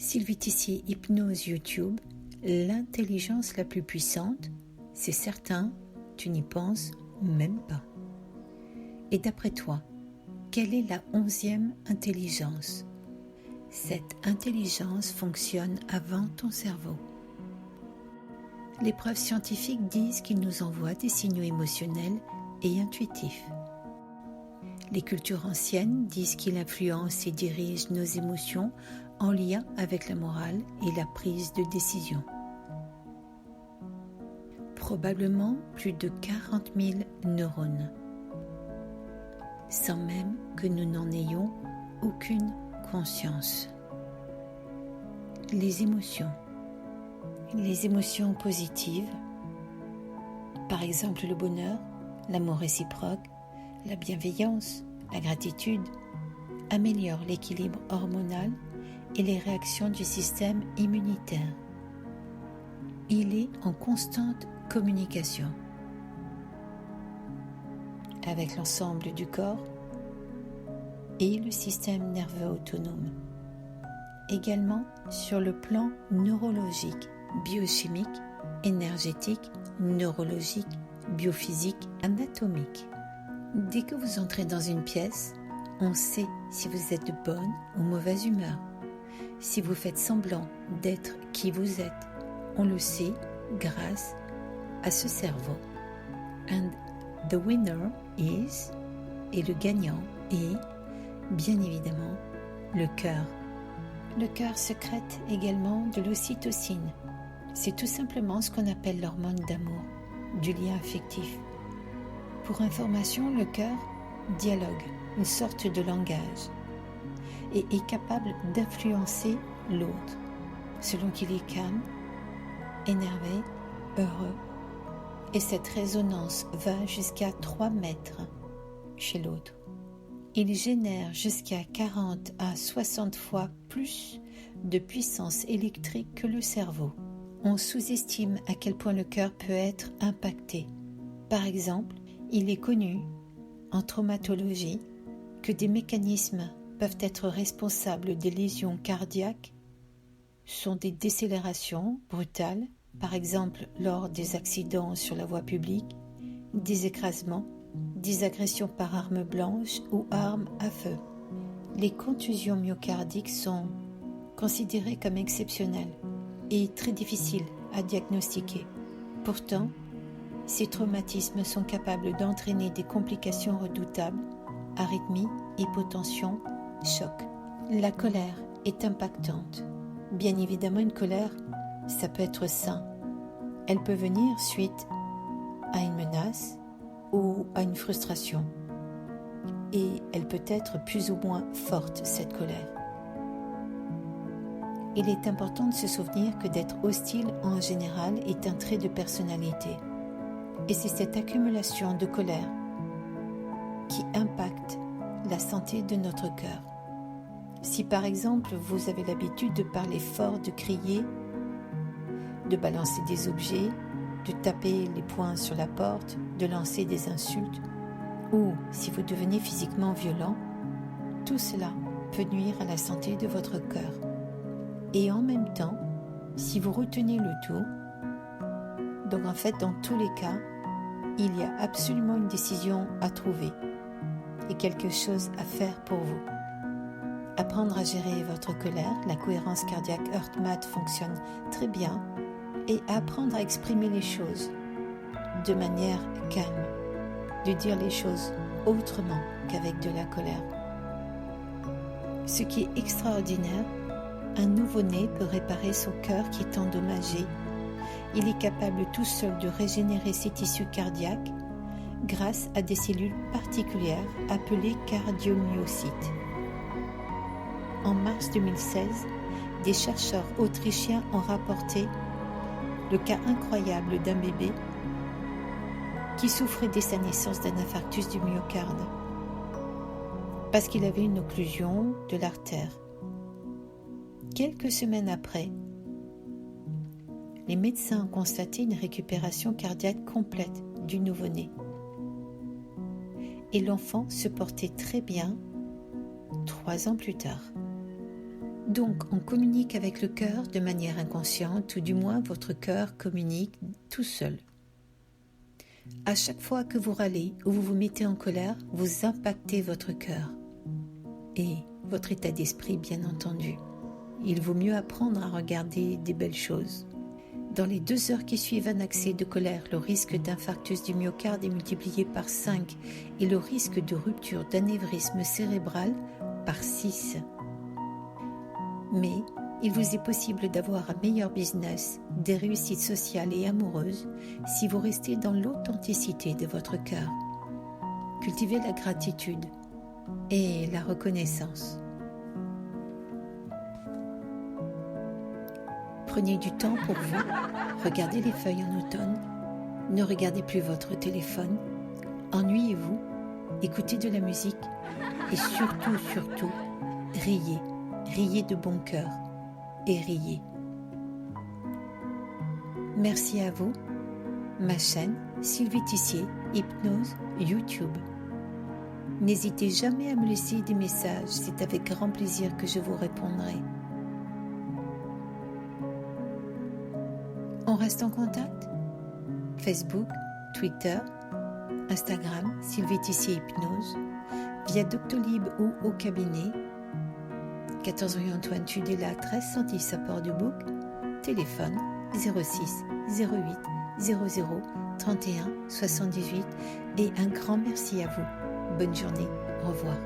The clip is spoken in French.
Sylvie Tissier, Hypnose YouTube, l'intelligence la plus puissante, c'est certain, tu n'y penses même pas. Et d'après toi, quelle est la 11e intelligence? Cette intelligence fonctionne avant ton cerveau. Les preuves scientifiques disent qu'il nous envoie des signaux émotionnels et intuitifs. Les cultures anciennes disent qu'il influence et dirige nos émotions en lien avec la morale et la prise de décision. Probablement plus de 40 000 neurones, sans même que nous n'en ayons aucune conscience. Les émotions positives, par exemple le bonheur, l'amour réciproque, la bienveillance, la gratitude, améliorent l'équilibre hormonal et les réactions du système immunitaire. Il est en constante communication avec l'ensemble du corps et le système nerveux autonome. Également sur le plan neurologique, biochimique, énergétique, neurologique, biophysique, anatomique. Dès que vous entrez dans une pièce, on sait si vous êtes de bonne ou mauvaise humeur. Si vous faites semblant d'être qui vous êtes, on le sait grâce à ce cerveau. And the winner is, et le gagnant est, bien évidemment, le cœur. Le cœur sécrète également de l'ocytocine. C'est tout simplement ce qu'on appelle l'hormone d'amour, du lien affectif. Pour information, le cœur dialogue, une sorte de langage, et est capable d'influencer l'autre, selon qu'il est calme, énervé, heureux. Et cette résonance va jusqu'à 3 mètres chez l'autre. Il génère jusqu'à 40 à 60 fois plus de puissance électrique que le cerveau. On sous-estime à quel point le cœur peut être impacté. Par exemple, il est connu en traumatologie que des mécanismes peuvent être responsables des lésions cardiaques sont des décélérations brutales, par exemple lors des accidents sur la voie publique, des écrasements, des agressions par arme blanche ou arme à feu. Les contusions myocardiques sont considérées comme exceptionnelles et très difficiles à diagnostiquer. Pourtant, ces traumatismes sont capables d'entraîner des complications redoutables, arythmie, hypotension, choc. La colère est impactante. Bien évidemment, une colère, ça peut être sain. Elle peut venir suite à une menace ou à une frustration. Et elle peut être plus ou moins forte, cette colère. Il est important de se souvenir que d'être hostile en général est un trait de personnalité. Et c'est cette accumulation de colère qui impacte la santé de notre cœur. Si par exemple vous avez l'habitude de parler fort, de crier, de balancer des objets, de taper les poings sur la porte, de lancer des insultes, ou si vous devenez physiquement violent, tout cela peut nuire à la santé de votre cœur. Et en même temps, si vous retenez le tout, donc en fait dans tous les cas, il y a absolument une décision à trouver et quelque chose à faire pour vous. Apprendre à gérer votre colère, la cohérence cardiaque HeartMath fonctionne très bien, et apprendre à exprimer les choses de manière calme, de dire les choses autrement qu'avec de la colère. Ce qui est extraordinaire, un nouveau-né peut réparer son cœur qui est endommagé. Il est capable tout seul de régénérer ses tissus cardiaques grâce à des cellules particulières appelées cardiomyocytes. En mars 2016, des chercheurs autrichiens ont rapporté le cas incroyable d'un bébé qui souffrait dès sa naissance d'un infarctus du myocarde parce qu'il avait une occlusion de l'artère. Quelques semaines après, les médecins ont constaté une récupération cardiaque complète du nouveau-né. Et l'enfant se portait très bien 3 ans plus tard. Donc, on communique avec le cœur de manière inconsciente, ou du moins votre cœur communique tout seul. À chaque fois que vous râlez ou vous vous mettez en colère, vous impactez votre cœur et votre état d'esprit, bien entendu. Il vaut mieux apprendre à regarder des belles choses. Dans les 2 heures qui suivent un accès de colère, le risque d'infarctus du myocarde est multiplié par 5 et le risque de rupture d'anévrisme cérébral par 6. Mais il vous est possible d'avoir un meilleur business, des réussites sociales et amoureuses si vous restez dans l'authenticité de votre cœur. Cultivez la gratitude et la reconnaissance. Prenez du temps pour vous, regardez les feuilles en automne, ne regardez plus votre téléphone, ennuyez-vous, écoutez de la musique et surtout, riez de bon cœur et riez. Merci à vous, ma chaîne Sylvie Tissier, Hypnose YouTube. N'hésitez jamais à me laisser des messages, c'est avec grand plaisir que je vous répondrai. On reste en contact? Facebook, Twitter, Instagram, Sylvie Tissier Hypnose, via Doctolib ou au cabinet, 14 rue Antoine Tudela, 1310 à Port-du-Bouc, téléphone 06 08 00 31 78 et un grand merci à vous. Bonne journée, au revoir.